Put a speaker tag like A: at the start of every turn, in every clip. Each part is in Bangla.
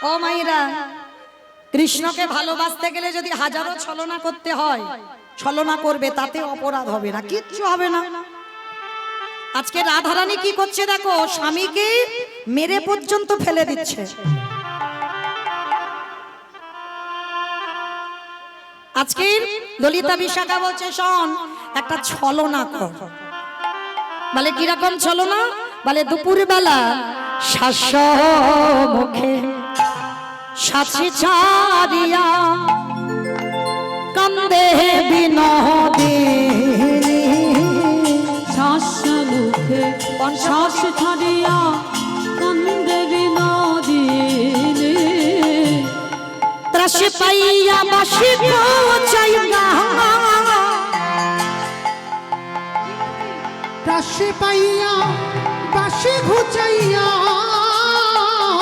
A: ও মাইরা, কৃষ্ণকে ভালোবাসতে গেলে যদি হাজারো ছলনা করতে হয়, ছলনা করবে, তাতে অপরাধ হবে না, কিচ্ছু হবে না। আজকে রাধারানী কি করছে দেখো, স্বামীকে মেরে পর্যন্ত ফেলে দিচ্ছে। আজকে ললিতা বিশাখা বলছে শোন, একটা ছলনা কর। বলে কিরকম ছলনা? বলে দুপুর বেলা শাস মুখে সাথী ছাড়িয়া কান্দে বিনোদিনী,
B: শ্বাস মুখে শ্বাস ছাড়িয়া কান্দে বিনোদিনী,
A: ত্রাস পাইয়া বাসি চাইয়া,
C: ত্রাস পাইয়া বাসি ঘুচাইয়া,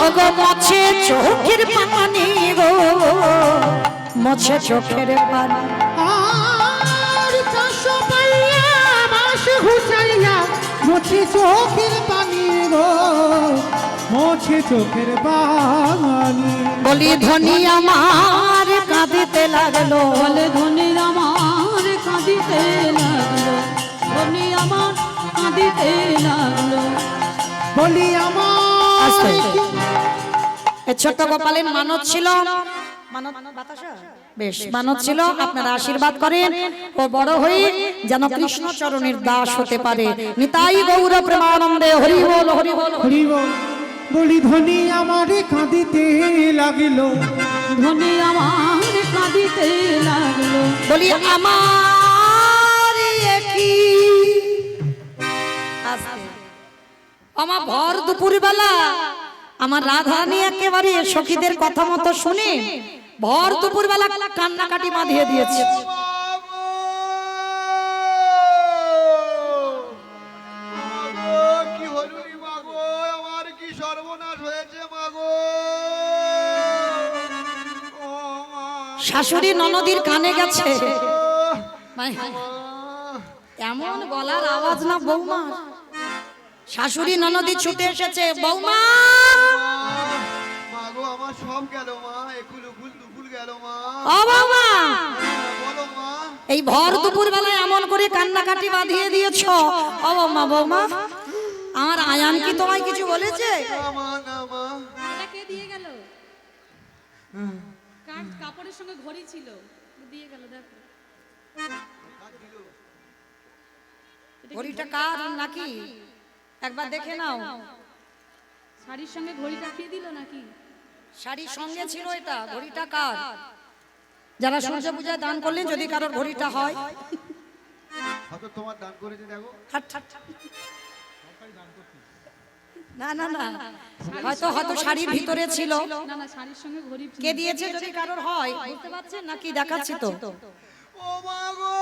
A: ওগো মোছে চোখের পানি গো, মোছে চোখের পানি।
C: আর ত্রাস পাইয়া বাসি ঘুচাইয়া, মোছে চোখের পানি গো, মোছে চোখের পানি।
A: বলি ধনী আমার কাঁদিতে লাগলো,
B: বলে ধনী আমার কাঁদিতে লাগলো, ধনী আমার কাঁদিতে লাগলো।
C: বলি আমার
A: ছোট্ট গোপালের মানত ছিল, বেশ মানত ছিল, আপনারা আশীর্বাদ করেন ও বড় হয়ে যেন কৃষ্ণ চরণের দাস হতে পারে। নিতাই গৌর প্রেমানন্দে হরি বল হরি বল
C: হরি বল। বলি ধনী আমার কাঁদিতে লাগিল,
B: ধনী আমার কাঁদিতে লাগলো,
A: বলি আমার কি আমার ভর দুপুর বেলা আমার রাধারানী একেবারে সখীদের কথা মতো শুনে ভর দুপুর বেলা কান্নাকাটি বাঁধিয়ে দিয়েছে।
D: কি হলো রে মাগো, আমার কি সর্বনাশ হয়েছে মাগো।
A: শাশুড়ি ননদীর কানে গেছে, এমন গলার আওয়াজ না বৌমা। শাশুড়ি ননদী ছুটে এসেছে, বৌমা
D: মাগো আমার সব গেল মা, একুল উকুল দুকুল গেল মা।
A: ও বৌমা,
D: বলো মা।
A: এই ভর দুপুর বেলায় এমন করে কান্নাকাটি বাঁধিয়ে দিয়েছো। ও বৌমা, বৌমা আমার আয়ান কি তোমায় কিছু বলেছে?
D: না মা, না মা।
B: এটা কে দিয়ে গেল? কাপড়ের সঙ্গে ঘড়ি ছিল, দিয়ে গেল। দেখো
A: ঘড়িটা কার নাকি একবার দেখে নাও।
B: শাড়ির সঙ্গে ঘড়িটা কে দিল নাকি?
A: শাড়ির সঙ্গে ছিল এটা, ঘড়িটা কার? যারা সূর্য পূজায় দান করলেন, যদি কারোর ঘড়িটা হয়,
D: হয়তো তোমার দান করেছে দেখো।
A: না না না, হয়তো হয়তো শাড়ির ভিতরে ছিল।
B: না না, শাড়ির সঙ্গে ঘড়ি
A: কে দিয়েছে যদি কারোর হয়, বুঝতে পারছেন নাকি? দেখাচ্ছি তো।
D: ও মাগো,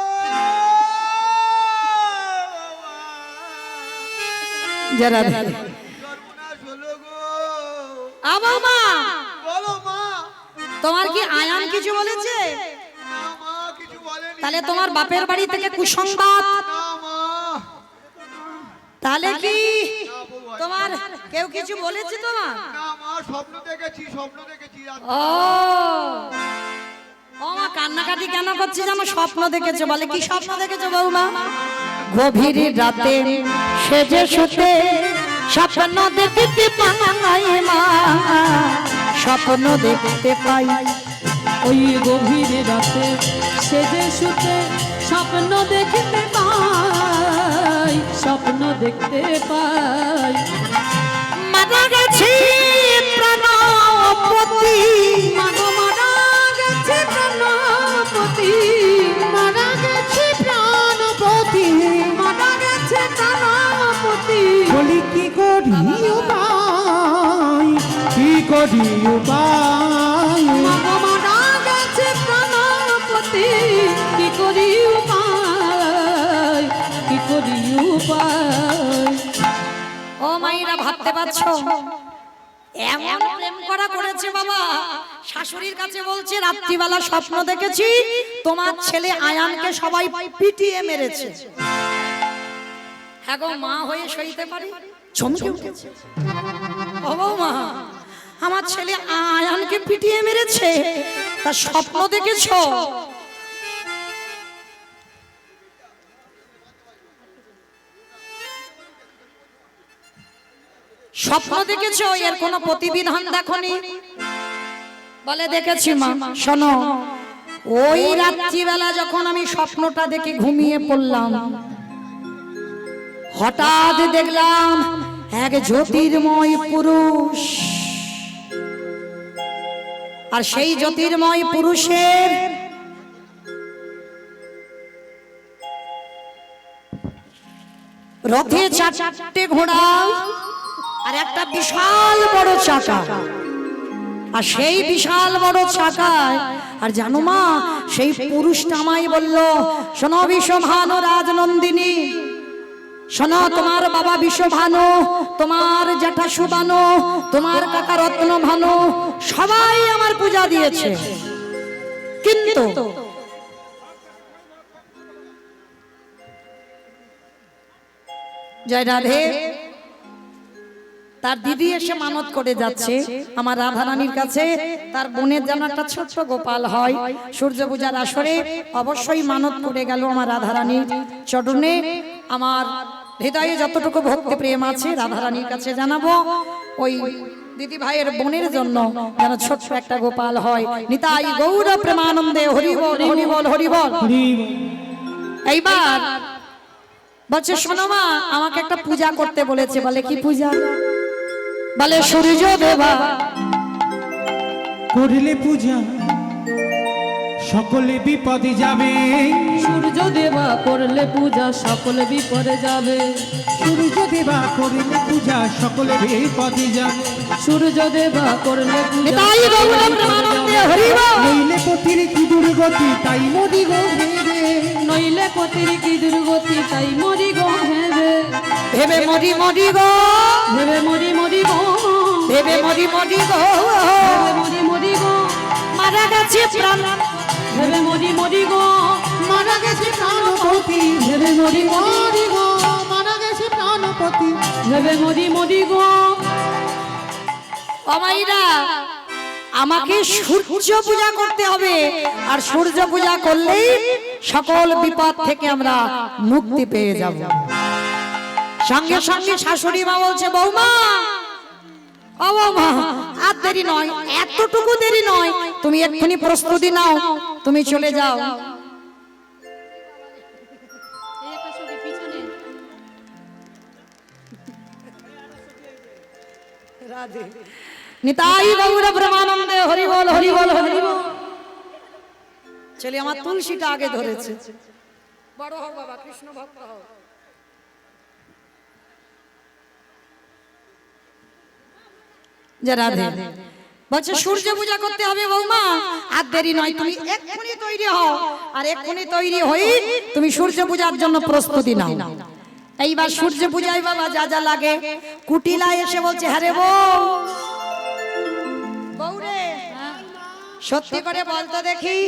A: যারা
D: সর্বনাশ হলো গো।
A: আমা
D: বলো মা।
A: তোমার কি আয়ান কিছু বলেছে?
D: না মা, কিছু বলেনি।
A: তাহলে তোমার বাপের বাড়ি থেকে কুসংবাদ।
D: না মা।
A: তাহলে কি
D: না বউ,
A: তোমার কেউ কিছু বলেছে তোমার?
D: না মা, স্বপ্ন দেখেছি, স্বপ্ন দেখেছি।
A: ও ও মা, কান্নাকাটি কেন করছে জানো? স্বপ্ন দেখেছো। বলে কি স্বপ্ন দেখেছো বৌমা? গভীর রাতে সেজে শুতে স্বপ্ন দেখতে পাই মা, স্বপ্ন দেখতে পাই।
B: ওই গভীর রাতে সেজে শুতে স্বপ্ন দেখতে পাই, স্বপ্ন দেখতে পাই।
A: মারা গেছি প্রাণপতি,
B: মাগো মারা গেছে প্রাণপতি,
C: মারা গেছে প্রাণপতি।
B: মারা গেছে প্রাণপতি।
C: বলি কি করি উপায়, কি করি উপায়।
B: মাগো মারা গেছে প্রাণপতি, কি করি উপায়, কি করি উপায়।
A: ও মাইরা, ভাবতে পারছো এমন প্রেম করা করেছে বাবা। শাশুড়ির কাছে বলছে রাত্রিবেলা স্বপ্ন দেখেছি তোমার ছেলে আয়ানকে সবাই পিটিয়ে মেরেছে। হ্যাঁ গো, মা হয়ে সইতে পারি, চমকে উঠেছে। ও মা, আমার ছেলে আয়ানকে পিটিয়ে মেরেছে, তার স্বপ্ন দেখেছো? স্বপ্ন দেখেছো? এর কোনো প্রতিবিধান দেখনি? বলে দেখেছি মা। শোনো, ওই রাত্রিবেলা যখন আমি স্বপ্নটা দেখে ঘুমিয়ে পড়লাম, হঠাৎ দেখলাম এক জ্যোতির্ময় পুরুষ, আর সেই জ্যোতির্ময় পুরুষের রথে চারটে ঘোড়া আর একটা বিশাল বড় চাকা, আর সেই বিশাল বড় চাকায়, আর জানো মা, সেই পুরুষটা আমায় বলল, শোনো বিশ্বভানু রাজনন্দিনী, শোনো, তোমার বাবা বিশ্বভানু, তোমার জ্যাঠা সুভানু, তোমার কাকা রত্নভানু সবাই আমার পূজা দিয়েছে, কিন্তু জয় রাধে, তার দিদি এসে মানত করে যাচ্ছে আমার রাধারানীর কাছে, তার বোনের যেন একটা ছোট্ট গোপাল হয়। সূর্য পূজার আসরে অবশ্যই মানত করে গেল আমার রাধারানীর চরণে। আমার হৃদয়ে যতটুকু ভক্তি প্রেম আছে রাধারানীর কাছে জানাবো, ওই দিদি ভাইয়ের বোনের জন্য যেন ছোট্ট একটা গোপাল হয়। নিতাই গৌর প্রেমানন্দে হরি বল, হরি বল, হরি বল। এইবার বলছে, শোনো মা, আমাকে একটা পূজা করতে বলেছে। বলে কি পূজা? বলে সূর্য দেবা
C: করলে পূজা সকলে বিপদে যাবে,
B: সূর্য দেবা করলে পূজা সকলে বিপদে যাবে,
C: সূর্য দেবা করলে পূজা সকলে বিপদে যাবে,
B: সূর্য দেবা করলে পূজা
A: নিতাই গৌর প্রেমানন্দে হরি বল।
C: নইলে পতির কি দুর্গতি তাই মরি গো ভেবে,
B: নইলে পতির কি দুর্গতি তাই মরি গো ভেবে,
A: ভেবে মরি মরি গো,
B: ভেবে মরি মরি গো,
A: ভেবে মরি মরি গো,
B: ভেবে মরি মরি গো,
A: মারা গেছে প্রাণ,
B: ভেবে মরি মরি গো,
C: মারা গেছে প্রাণপতি,
B: ভেবে মরি মরি
C: মরি গো, মারা গেছে প্রাণপতি।
B: ভেবে মরি মরি গো।
A: অমাইরা, আমাকে সূর্য পূজা করতে হবে, আর সূর্য পূজা করলেই সকল বিপদ থেকে আমরা মুক্তি পেয়ে যাব। সঙ্গে সঙ্গে শাশুড়ি মা বলছে, বৌমা, ও বৌমা, আর দেরি নয়, এতটুকু দেরি নয়, তুমি এক্ষুনি প্রস্তুতি নাও, তুমি চলে যাও।
B: এই একটা সখী পিছনে।
A: নিতাই গৌর ব্রহ্মানন্দে হরি বল, হরি বল, হরি বল। ছেলে আমার তুলসীটা আগে ধরেছে। বড় হও বাবা, কৃষ্ণ ভক্ত হও। রাধে বলছে, সূর্য পূজা করতে হবে বৌমা, আর দেরি নয়, তুমি এক্ষুনি তৈরি হও, আর এক্ষুনি তৈরি হই তুমি সূর্য পূজার জন্য প্রস্তুতি নাও। এইবার সূর্য পূজায় বাবা যা যা লাগে, কুটিলা এসে বলছে, হ্যাঁ রে বউ, বউরে, সত্যি করে বলতো দেখি,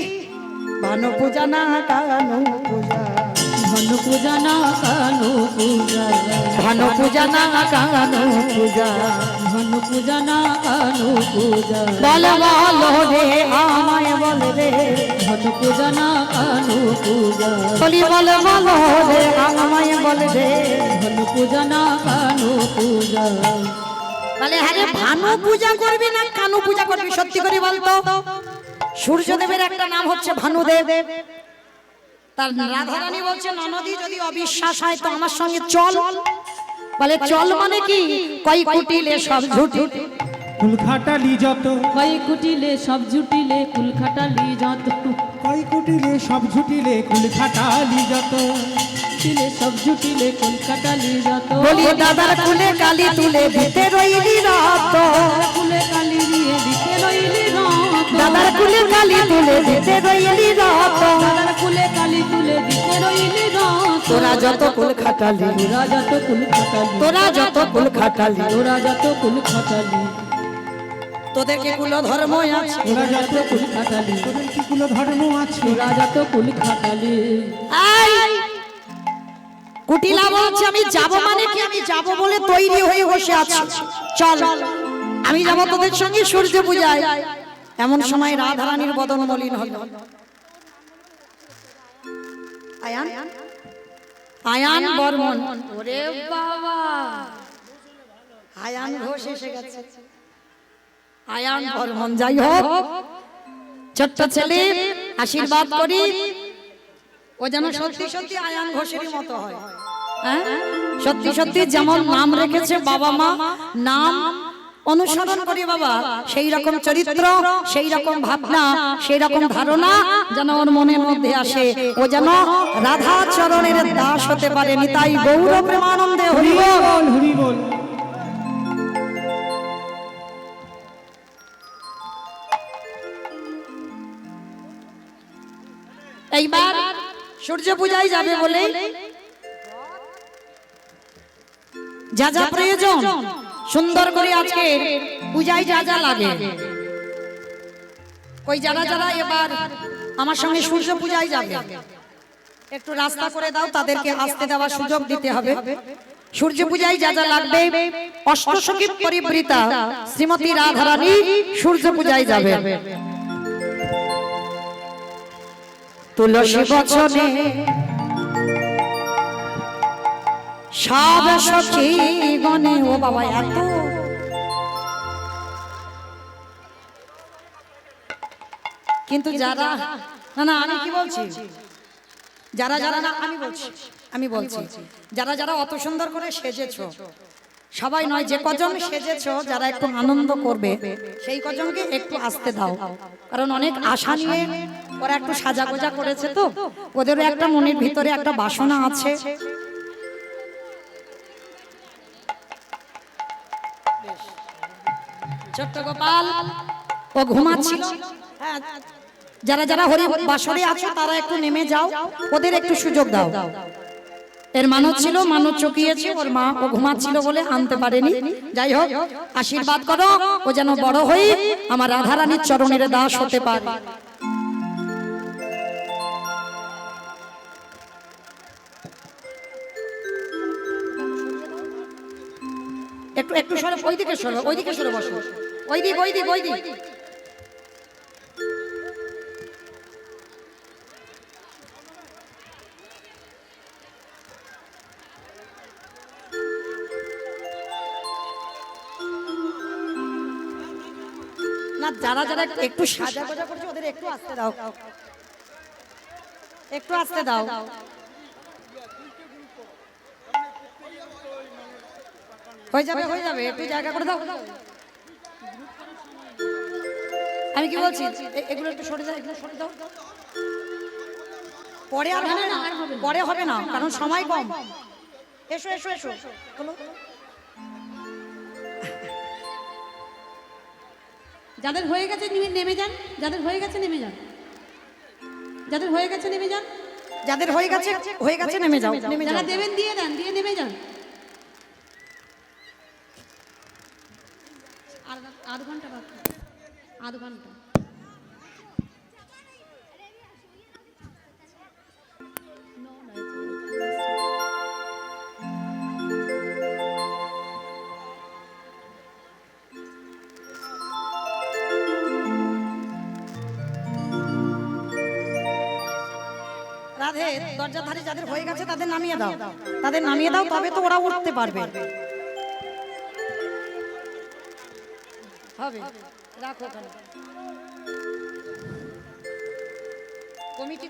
A: ভানু পূজা না কানু পূজা,
B: ভানু পূজা না কানু পূজা,
A: ভানু পূজা না কানু পূজা,
B: ভানু পূজা না কানু পূজা,
A: বল বল রে আমায় বল রে,
B: ভানু পূজা না কানু পূজা,
A: বলি বল বল রে আমায় বল রে।
B: ভানু পূজা না কানু পূজা।
A: বলে, হ্যাঁ রে, ভানু পূজা করবি না কানু পূজা করবি? সত্যি করে বলতো। সূর্যদেবের একটা নাম হচ্ছে ভানুদেব। তার রাধারানী বলছে, ননদি যদি অবিশ্বাস হয় তো আমার সঙ্গে চল। বলে, চল মানে কি? কই কুটিলে সব ঝুটি,
C: কুলখাটালি যত,
B: কই কুটিলে সব জুটিলে কুলখাটালি যত,
C: কই কুটিলে সব ঝুটিলে কুলখাটালি যত,
B: কুটিলে সব জুটিলে কুলখাটালি যত,
A: বলি দাদার কুলে কালি তুলে দিতে রইলি রত,
B: কুলে কালি দিয়ে দিতে রইলি রত,
A: দাদার কুলে কালি তুলে দিতে রইলি রত,
B: দাদার কুলে কালি তুলে দিতে রইলি রত,
A: তোরা যত কুল খাটালি,
B: তোরা যত কুলখাটালি,
A: তোরা যত কুল খাটালি,
B: তোরা যত কুলখাটালি,
A: তোদেরকে কুল ধর্ম আছে।
C: ওরা
B: যত
C: যত
B: কুলখাটালি,
C: তোদের কি কুল ধর্ম আছে,
B: তোরা যত কুলখাটালি।
A: এই কুটিলা বলছে, আমি যাব মানে কি? আমি যাব বলে তৈরি হয়ে বসে আছি, চল। আমি যাব তোদের সঙ্গে সূর্য পূজায়। এমন সময় রাধারানীর বদন মলিন হল। আয়ান আয়ান বর্মন, ওরে বাবা, আয়ান ঘোষ এসে গেছে। আয়ান বর্মন, যাই হোক, ছোট্ট ছেলে, আশীর্বাদ করি ও যেন সত্যি সত্যি আয়ান ঘোষেরই মতো হয়। হ্যাঁ, সত্যি সত্যি যেমন নাম রেখেছে বাবা মা, নাম অনুসরণ করি বাবা, সেই রকম চরিত্র, সেই রকম ভাবনা, সেই রকম ধারণা যেন ওর মনের মধ্যে আসে। ও যেন রাধা চরণের দাস হতে পারে। নিতাই গৌর প্রেমানন্দে হরি বল।
C: বল হরি বল।
A: এইবার সূর্য পূজায় যাবে বলে যা যা প্রয়োজন সুন্দর করে আজকে পূজায় যা যা লাগে, ওই যারা যারা এবার আমার সঙ্গে সূর্য পূজায় যাবে একটু রাস্তা করে দাও, তাদেরকে আসতে দেওয়ার সুযোগ দিতে হবে। সূর্য পূজায় যা যা লাগবে, অষ্টসখী পরিবৃতা শ্রীমতী রাধারানী সূর্য পূজায় যাবে। তুলসী বচনে সব সখী গণে, ও বাবা এত কিন্তু যারা, না না আমি কি বলছি, যারা যারা, না আমি বলছি যারা যারা অত সুন্দর করে সেজেছো, সবাই নয়, যে কজন সেজেছো, যারা একটু আনন্দ করবে সেই কজনকে একটু আসতে দাও। কারণ অনেক আশা নিয়ে ওরা একটু সাজাগোজা করেছে, তো ওদেরও একটা মনের ভিতরে একটা বাসনা আছে। ছোট্ট গোপাল ও ঘুমাচ্ছিল। হ্যাঁ, যারা যারা হরি বাসরে আছো তারা একটু নেমে যাও, ওদের একটু সুযোগ দাও। এর মানত ছিল, মানত চকিয়েছে, ওর মা ও ঘুমাচ্ছিল বলে আনতে পারেনি। যাই হোক, আশীর্বাদ করো ও যেন বড় হয়ে আমার রাধারানীর চরণের দাস হতে পারে। একটু একটু সরো, ওইদিকে সরো, ওইদিকে সরো, বসো, ওইদিক ওইদিক ওইদিক। না, যারা যারা একটু সাজা গোজা করছে ওদের একটু আসতে দাও, একটু আসতে দাও। হয়ে যাবে হয়ে যাবে, একটু জায়গা করে দাও। আমি কি বলছি, এগুলো একটু সরে যাও, এগুলো সরে দাও। পরে আর হবে না, পরে হবে না, কারণ সময় কম। এসো এসো এসো, চলো।
B: যাদের হয়ে গেছে নেমে যান, যাদের হয়ে গেছে নেমে যান, যাদের হয়ে গেছে নেমে যান,
A: যাদের হয়ে গেছে নেমে যাও, নেমে
B: যারা
A: যাও।
B: দেবেন দিয়ে দেন, দিয়ে নেমে যান। আধ ঘন্টা বাকি, আধ ঘন্টা।
A: রাধে, দরজার ধারে যাদের হয়ে গেছে তাদের নামিয়ে দাও, তাদের নামিয়ে দাও, তবে তো ওরা উঠতে পারবে। হবে, রাখো ওখানে।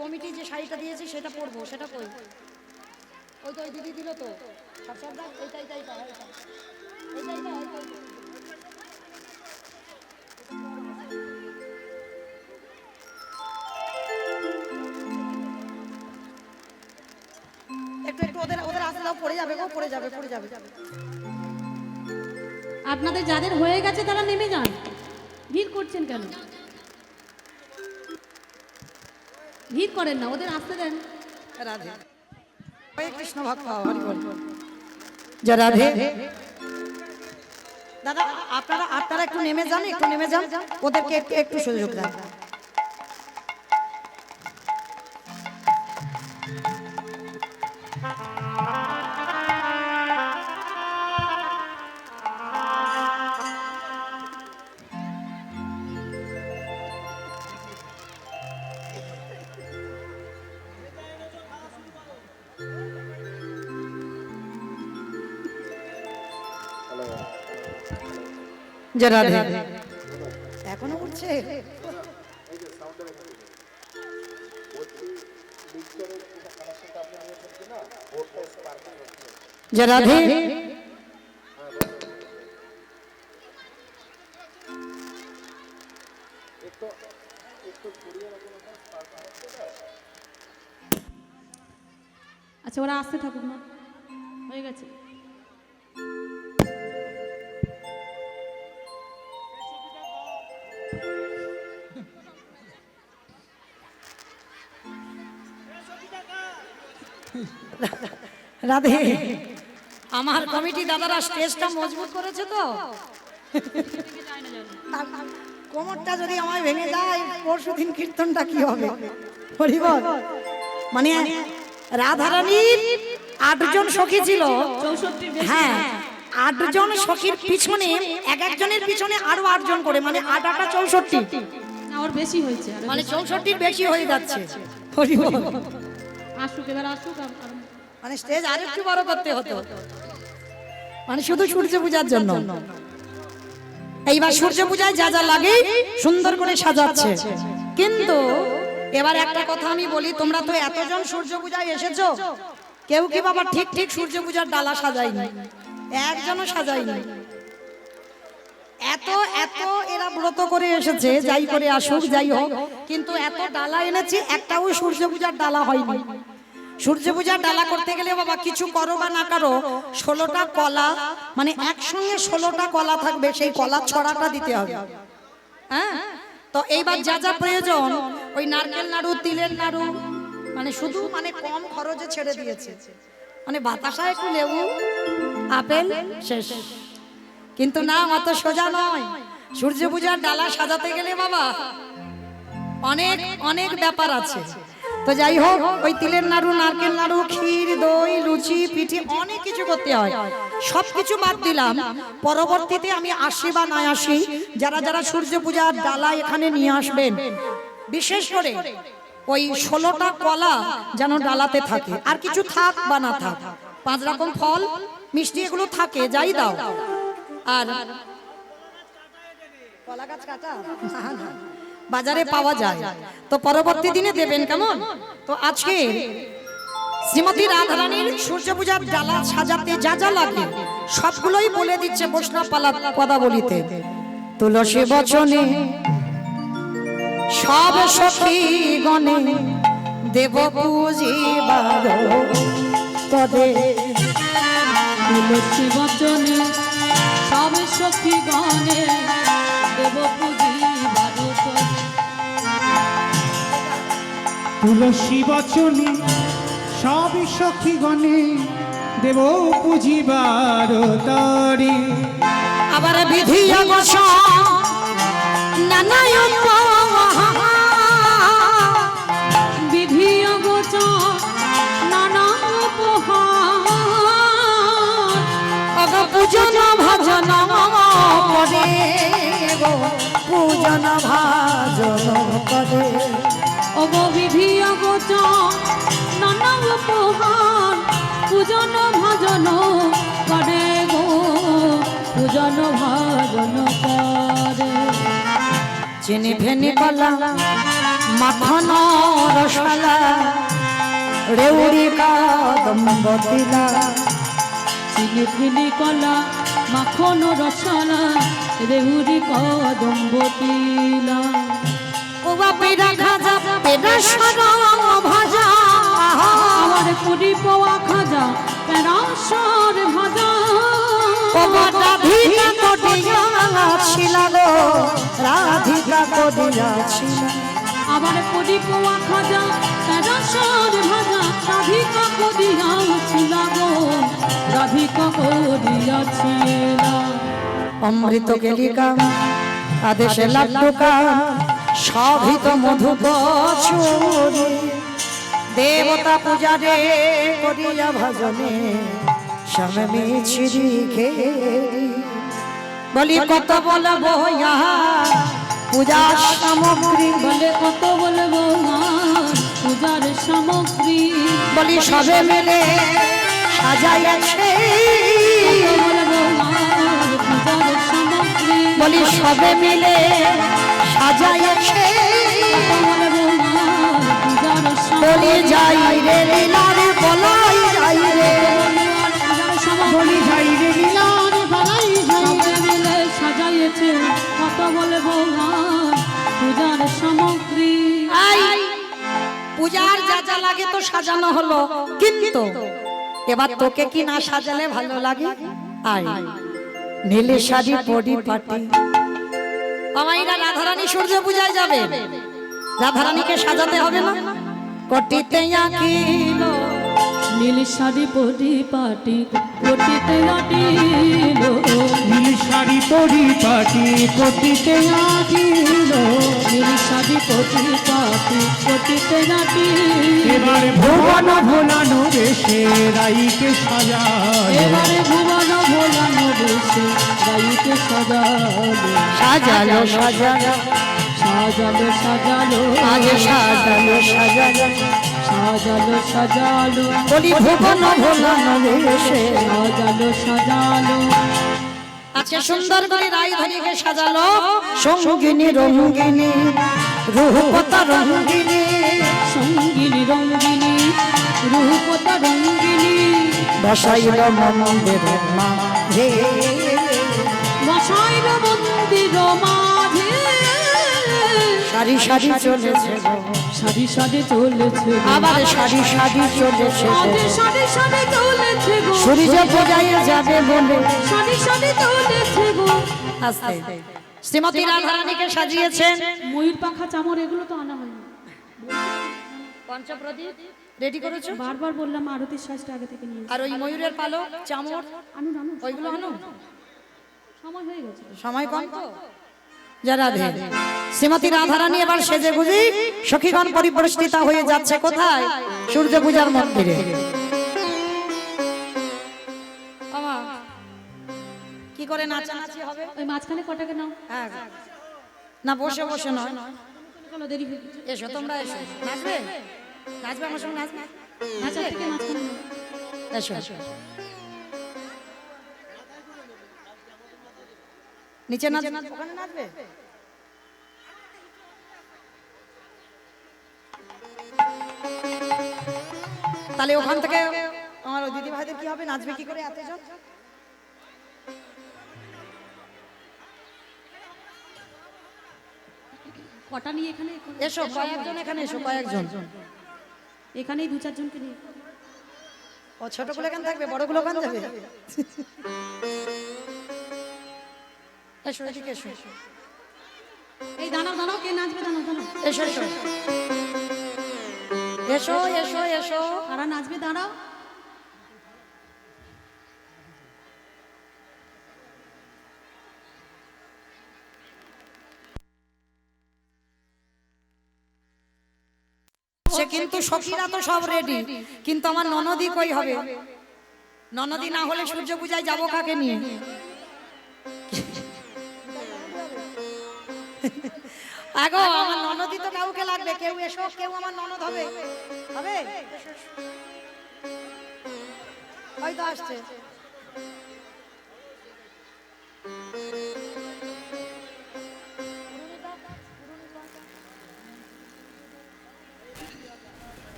A: কমিটি যে শাড়িটা দিয়েছে সেটা পরবো, সেটা কই? ওই তো ওই দিদি দিল তো, সব রাখ, এইটা এইটা এইটা এইটা এইটা এইটা এইটা। একটু একটু ওদের ওদের আসতে দাও, পড়ে যাবে গো, পড়ে যাবে, পড়ে যাবে।
B: আপনাদের যাদের হয়ে গেছে তারা নেমে যান, ভিড় করছেন কেন? ভিড় করেন না, ওদের আসতে দেন।
A: রাধে, হরে কৃষ্ণ ভক্ত, হরি বল। জয় রাধে। দাদা, আপনারা একটু নেমে যান, একটু নেমে যান, ওদেরকে একটু একটু সুযোগ দেন। যে রাধে এখনো উঠছে। যে রাধে
B: আচ্ছা ওরা আসতে থাকুক না, হয়ে গেছে।
A: রাধে আমার কমিটি দাদারা স্টেজটা মজবুত করেছে তো, কোমরটা যদি আমায় ভেঙে যায় পরশুদিন কীর্তনটা কি হবে? হরিবল। মানে রাধারানীর 8 জন সখী ছিল,
B: 64 বেশি।
A: হ্যাঁ 8 জন সখীর পিছনে এক একজনের পিছনে আরো 8 জন করে, মানে 8 8 64,
B: না ওর বেশি হয়েছে, আরো
A: মানে
B: বেশি।
A: 64 বেশি হয়ে যাচ্ছে। হরিবল।
B: আসুক এবার আসুক
A: মানে স্টেজ আরেকটু বড় করতে হতো, মানে শুধু সূর্য পূজার জন্য। এইবার সূর্য পূজায় যা যা লাগে সুন্দর করে সাজাচ্ছে। কিন্তু এবার একটা কথা আমি বলি, তোমরা তো এতজন সূর্য পূজায় এসেছো, কেউ কি বাবা ঠিক ঠিক সূর্য পূজার ডালা সাজায়নি, একজনও সাজায়নি। এত এত এরা ব্রত করে এসেছে, যাই করে আসুক যাই হোক, কিন্তু এত ডালা এনেছে একটাও সূর্য পূজার ডালা হয়নি। সূর্য পূজার ডালা করতে গেলে বাবা কিছু করো বা না করো 16টা কলা, মানে একসঙ্গে 16টা কলা থাকবে, সেই কলা ছড়াটা দিতে হবে। হ্যাঁ, তো এইবার যা যা প্রয়োজন ওই নারকেল নাড়ু, তিলের নাড়ু, মানে শুধু মানে কম খরচে ছেড়ে দিয়েছে, মানে বাতাসা একটু লেবু আপেল শেষ। কিন্তু না, অত সোজা নয়। সূর্য পূজার ডালা সাজাতে গেলে বাবা অনেক অনেক ব্যাপার আছে। তো যাই হোক, ওই তিলের নাড়ু, নারকেল নাড়ু, ক্ষীর, দই, লুচি, পিঠে অনেক কিছু করতে হয়। সবকিছু বাদ দিলাম, পরবর্তীতে আমি আসি বা না আসি, যারা যারা সূর্য পূজার ডালা এখানে নিয়ে আসবেন, বিশেষ করে ওই 16টা কলা যেন ডালাতে থাকে, আর কিছু থাক বা না থাক, 5 রকম ফল মিষ্টি এগুলো থাকে, যাই দাও। আর কলা গাছ কাটা বাজারে পাওয়া যায়, তো পরবর্তী দিনে দেবেন, কেমন? তো আজকে শ্রীমতী রাধারানীর সূর্য পূজার ডালা সাজাতে যা যা লাগে সবগুলোই বলে দিচ্ছে বৈষ্ণব পদাবলিতে। তুলসী বচনে সব সখী গণে দেব পূজিবার তদে।
B: তুলসী বচনে সব সখী গণে দেব পূজিবার তদে।
C: তুলসী বচনে সব সখীগণে দেব পুজিবার তরে।
A: আবার বিধি অবসর নানা
B: বিধি অগোচর নানা উপহার,
A: পূজন ভজন করে গো, পূজন ভাজন করে।
B: অগো বিধি অগোচর নানা উপহার, পূজন ভজন করে গো, পূজন ভজন করে।
A: চিনি ফেনি কলা মাখন রসালা রেউড়ি কাদম্বতিলা।
B: চিনি ফিনি কলা মাখন রসালা রেহুরি কদম্বতিলা।
A: ওবা পেড়া খাজা পেড়া সর ভাজা,
B: আমার পুরি পোয়া খাজা পেরাসর ভাজা।
A: ওবা রাধিকা কডিয়া ছিল গো, রাধিকা কডিয়া ছিল।
B: আমার পুরি পোয়া খাজা পেরাসর ভাজা, রাধিকা কদিয়া ছিল গো, রাধিকা কদিয়া ছিল।
A: অমৃত গেলিকা আদেশে লাড্ডুকা সভিত মধু কচুরি। দেবতা পূজারে করিয়া ভজনে স্বামী ছিড়ি খেরি। বলি কত বলবো পূজার সামগ্রী,
B: বলে কত বলবো পূজার সামগ্রী।
A: বলি সবে মিলে সাজাইয়াছে
B: কত বলবো পূজার সামগ্রী।
A: বলি সবে মিলে সাজাইছে বলি যাই রে লীলার বলাই যাই রে
C: বলি যাই রে লীলার বলাই যাই
B: সবে মিলে সাজাইছে কত বলে ভগবান পূজার সামগ্রী।
A: আই পূজার যা যা লাগে তো সাজানো হলো, কিন্তু এবার তোকে কি না সাজালে ভালো লাগে? আয় নীলে শাড়ি পরি পাটি আমাইরা রাধারানী সূর্য পূজায় যাবে, রাধারানীকে সাজাতে হবে না? কটিতে আঁকিল
B: নীল শাড়ি পরিপাটি কোটিতে আটিল,
C: নীল শাড়ি পরিপাটি কোটিতে আটিল,
B: নীল শাড়ি পরিপাটি কোটিতে আটিল।
C: এবারে ভুবন ভোলানো বেশে রাইকে সাজালো,
B: এবারে ভুবন ভোলানো বেশে রাইকে সাজালো,
A: সাজালো সাজালো
B: সাজালো সাজালো
A: আজ সাজালো সাজালো
B: সাজালো সাজালো
A: বলি ভুবন ভোলানো বেশে
B: সাজালো সাজালো।
A: আচ্ছা সুন্দর করে রায়ধনীকে সাজালো, সঙ্গিনী রঙ্গিনী রূপতা রঙ্গিনী
B: সঙ্গিনী রঙ্গিনী রূপতা রঙ্গিনী
A: বসাইল মন্দির মাঝে
B: বসাইল মন্দির মাঝে,
A: সারি সারি চলেছে গো,
B: সারি সারি চলেছে গো,
A: আবার সারি সারি চলেছে গো,
B: সারি সারি সারি চলেছে গো,
A: সূর্য পূজায় যাবে বলে
B: সারি সারি চলেছে গো।
A: আস্তে শ্রীমতী রাধারানীকে সাজিয়েছেন।
B: ময়ূর পাখা চামর এগুলো তো আনা হয়নি,
A: পঞ্চপ্রদীপ রেডি করেছো?
B: বারবার বললাম আরতির সাজটা আগে থেকে নিয়ে
A: আর ওই ময়ূরের পালক চামর
B: আনুন আনুন,
A: ওইগুলো আনো,
B: সময় হয়ে গেছে।
A: সময় কম তো। যারা ধে শ্রীমতী রাধারানী এবার সেজে গুজি সখীগণ পরিপরিষ্ঠিতা হয়ে যাচ্ছে কোথায়? সূর্য পূজার মন্দিরে। কি করে নাচানাচি হবে?
B: ওই মাঝখানে কটাকে নাও,
A: হ্যাঁ, না বসে বসে নয়,
B: চলো দেরি হয়ে গেছে।
A: এসো তোমরা এসো, নাচবে নাচবে আমার সঙ্গে নাচবে
B: নাচার থেকে মাঝখানে নাও।
A: এসো এসো নিচে নাচ ওখানে নাচবে। তাহলে ওখান থেকে আমার ওই দিদি ভাইদের কি হবে? নাচবে কি করে এতজন?
B: কটা নিয়ে এখানে
A: এসো কয়েকজন, এখানে এসো কয়েকজন।
B: এখানেই দু চারজনকে নিয়ে
A: ও ছোটগুলো এখানে থাকবে, বড়গুলো ওখানে যাবে। এসো এদিকে এসো,
B: এই দাঁড়াও দাঁড়াও, কে নাচবে? দাঁড়াও দাঁড়াও,
A: এসো এসো এসো এসো এসো।
B: কারা নাচবে? দাঁড়াও।
A: সে কিন্তু সখীরা তো সব রেডি, কিন্তু আমার ননদি কই হবে? ননদি না হলে সূর্য পূজায় যাবো কাকে নিয়ে? আগো আমার ননদি তো কাউকে লাগবে, কেউ এসো, কেউ আমার ননদ হবে, হবে? হয়তো আসছে।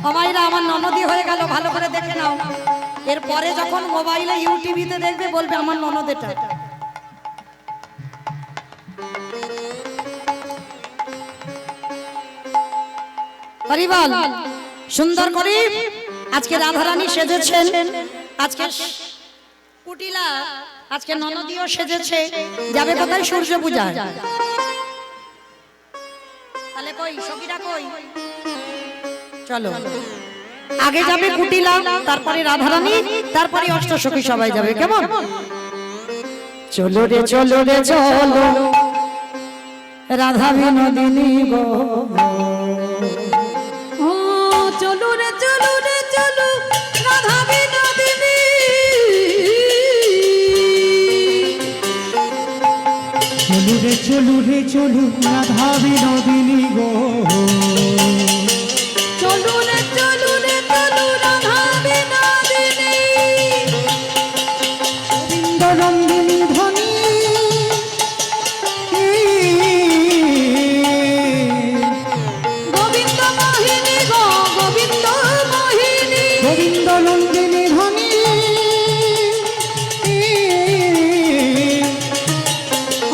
A: আমাইরা আমার ননদি হয়ে গেল, ভালো করে দেখে নাও। এরপরে যখন মোবাইলে ইউটিভিতে দেখবে বলবে আমার ননদ এটা। হরিবল সুন্দর করে আজকে রাধারানী সেজেছেন, আজকে কুটিলা, আজকে ননদিও সেজেছে, যাবে কোথায়? সূর্য পূজায়। তাহলে কই সখীরা কই? চলো আগে যাবে কুটিলা, তারপরে রাধারানী, তারপরে অষ্টসখী সবাই যাবে। কেমন? চলো রে চলো রে চলো রাধা বিনোদিনী গো,
B: ও চলো রে চলো রে চলো রাধা বিনোদিনী,
C: চলু রে চলু রে চলু রাধা বিনোদিনী গো,
B: চলো রে চলো রে চলো রাধা বিনোদিনী,
C: নন্দিনী ধ্বনি
B: গোবিন্দ মোহিনী গো গোবিন্দ মোহিনী
C: গোবিন্দ নন্দিনী ধ্বনি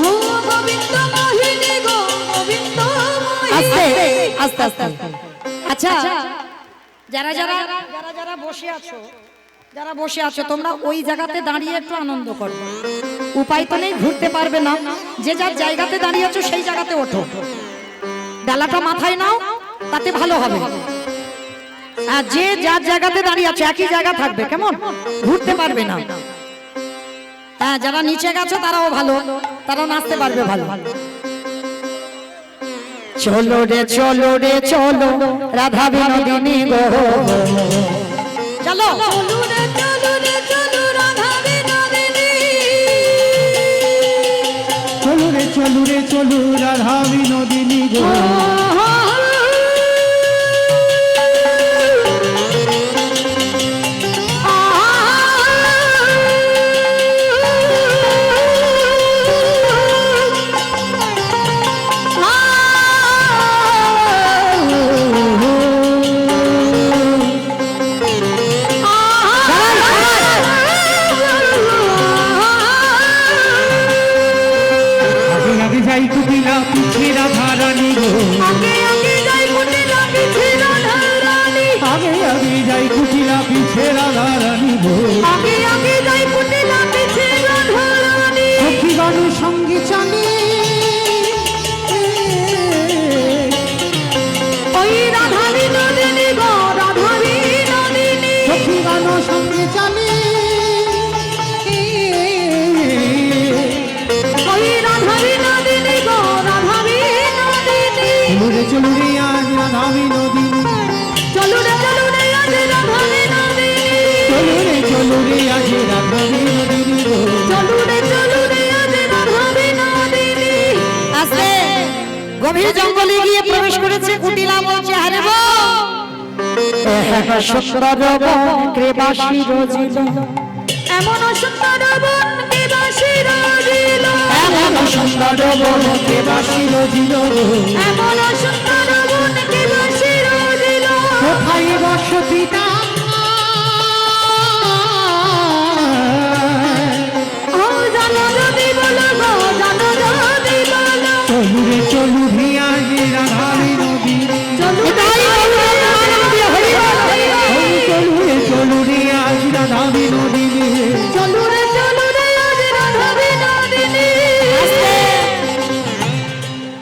B: ও গোবিন্দ মোহিনী গো গোবিন্দ
A: আস্তে
B: মোহিনী
A: আস্তে আস্তে আচ্ছা যারা যারা যারা যারা বসে আছো যারা বসে আছো তোমরা ওই জায়গাতে দাঁড়িয়ে একটু আনন্দ করো। উপায় তো নেই, ঘুরতে পারবে না। যে যার জায়গাতে দাঁড়িয়ে আছো সেই জায়গাতে ওঠো, ডালাটা মাথায় নাও, তাতে ভালো হবে। আর যে যার জায়গাতে দাঁড়িয়ে আছো একই জায়গা থাকবে, কেমন? ঘুরতে পারবে না। হ্যাঁ, যারা নিচে গেছো তারাও ভালো, তারাও নাচতে পারবে ভালো। চলো রে চলো রে চলো রাধা বিনোদিনী গো, চলো
B: চলু রে চলু রে চলু রাধা বিনোদিনী
C: চলু রে চলু রে চলু রাধা বিনোদিনী গো আগে আগে যাই কুটিলা পিছে রাধা রানী গো
B: আগে আগে যাই কুটিলা পিছে রাধা রানী
C: আগে আগে যাই কুটিলা পিছে রাধা রানী গো
B: আগে আগে যাই কুটিলা পিছে রাধা রানী
C: সখী গানু সঙ্গে চলে
B: ওই রাধা বিনোদিনী গো রাধা বিনোদিনী
C: সখী গানু সঙ্গে চলে
B: ওই রাধা বিনোদিনী গো রাধা বিনোদিনী
C: চলু রে চলু রে আজ রাধা বিনোদিনী
B: চলু রে চলু রে আজ রাধা বিনোদিনী
C: চলু রে চলু রে আজ রাধা বিনোদিনী গো
B: চলু রে চলু রে আজ রাধা বিনোদিনী
A: আস্তে গভীর জঙ্গলে গিয়ে প্রবেশ করেছে। কুটিলা বলছে, আরে গো সুন্দর বন কৃপাশী রজিল,
B: এমন সুন্দর বন কে বাসি রজিল
A: এমন সুন্দর বন
C: বাসি রজিল
B: এমন সুন্দর বন কে বাসি রজিল
C: কোথায় বসতি তা
B: ও জানো যদি বলো গো জানো যদি বলো
C: চলু রে চলু রে আজ রাধা বিনোদিনী
B: চলু রে
A: এটাই বলবো, আনন্দ হরি বল, হরি বল।
C: চলু রে চলু রে আজ রাধা বিনোদিনী
B: চলু রে চলু রে আজ রাধা বিনোদিনী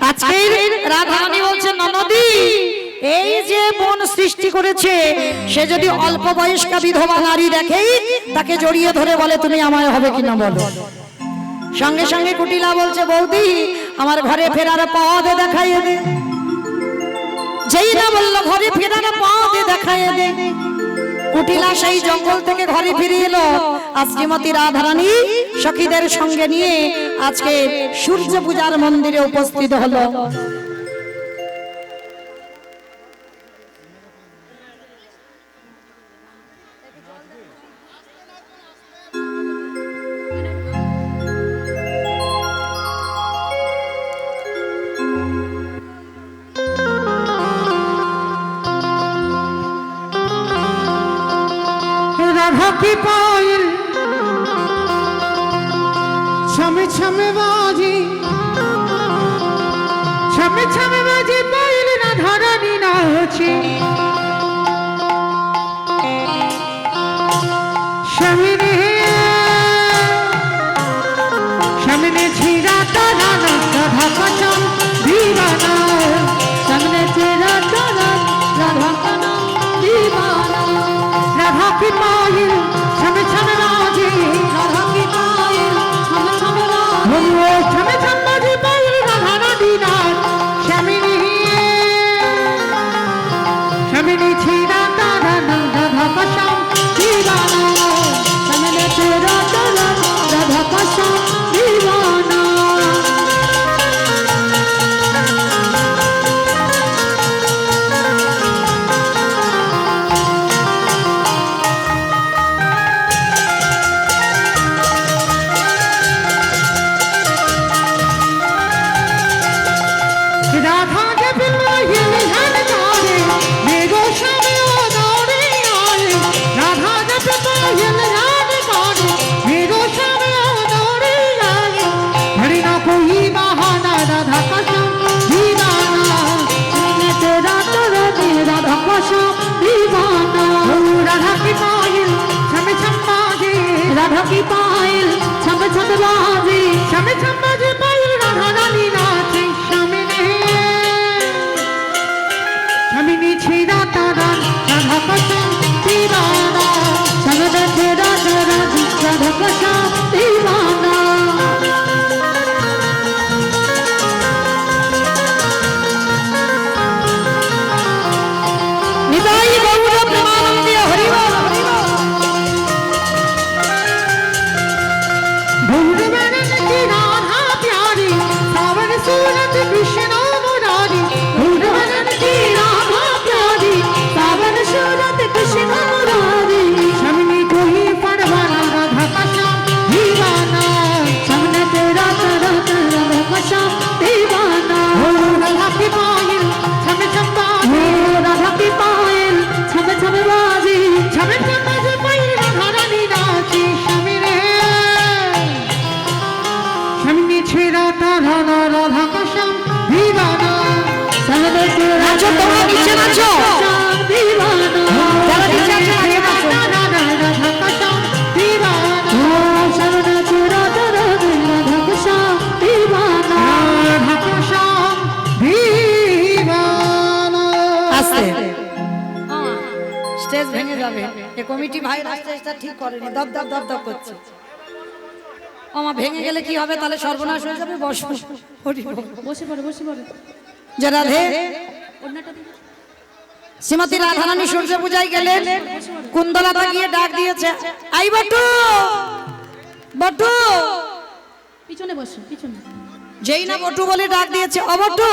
A: আজকের রাধারানী বলছে, ননদি এই যে বন সৃষ্টি করেছে, সে যদি অল্প বয়স্কা বিধবা নারী দেখেই তাকে জড়িয়ে ধরে বলে তুমি আমায় হবে কিনা বলো। সঙ্গে সঙ্গে কুটিলা বলছে, বৌদি আমার ঘরে ফেরার পথ দেখাইয়ে দে। যেই না বললো ঘরে ফেরার পথ দেখাইয়ে দে, কুটিলা সেই জঙ্গল থেকে ঘরে ফিরে এলো। আর শ্রীমতী রাধারানী সখীদের সঙ্গে নিয়ে আজকে সূর্য পূজার মন্দিরে উপস্থিত হলো।
C: রাধা কি পাইল ছমে ছমে বাজি ছমে ছমে বাজি পাইল রাধা রানী নাচে সামনে সামনে ছিড়া তারা রাধা কাচন দিবানা
B: সামনে তেরা তারা রাধা কানা দিবানা
C: রাধা কি পাইল ছমে ছমে বাজি
B: রাধা কি পায়েল ছম ছম রাধা
C: ও ছমে ছমে বাজি পাইল রাধা রানী নাচ সামনে সামনে ছিড়া তারা রাধা কাচন দিবানা
B: সামনে তেরা তারা রাধা কানা দিবানা
C: দিচ্ছে রাধা রাধা রাধা কৃষ্ণ দিবানা
A: নাচো তোমরা নিচে নাচো যারা নিচে আছো নিচে নাচো
C: রাধা রাধা কৃষ্ণ দিবানা রাধা কৃষ্ণ দিবানা
A: আস্তে স্টেজ ভেঙে যাবে এ কমিটি ভাই স্টেজটা ঠিক করেনি দপ দপ দপ দপ করছে আমার ভেঙে গেলে কি হবে তাহলে সর্বনাশ হয়ে যাবে বসো হরি বল।
B: বসে পড়ে বসে পড়ে
A: যে রাধে
B: অন্যটা দিন।
A: শ্রীমতী রাধারানী সূর্য পূজায় গেলেন কুন্দলতা গিয়ে ডাক দিয়েছে আই বটু বটু
B: পিছনে বসো পিছনে
A: যেই না বটু বলে ডাক দিয়েছে ও বটু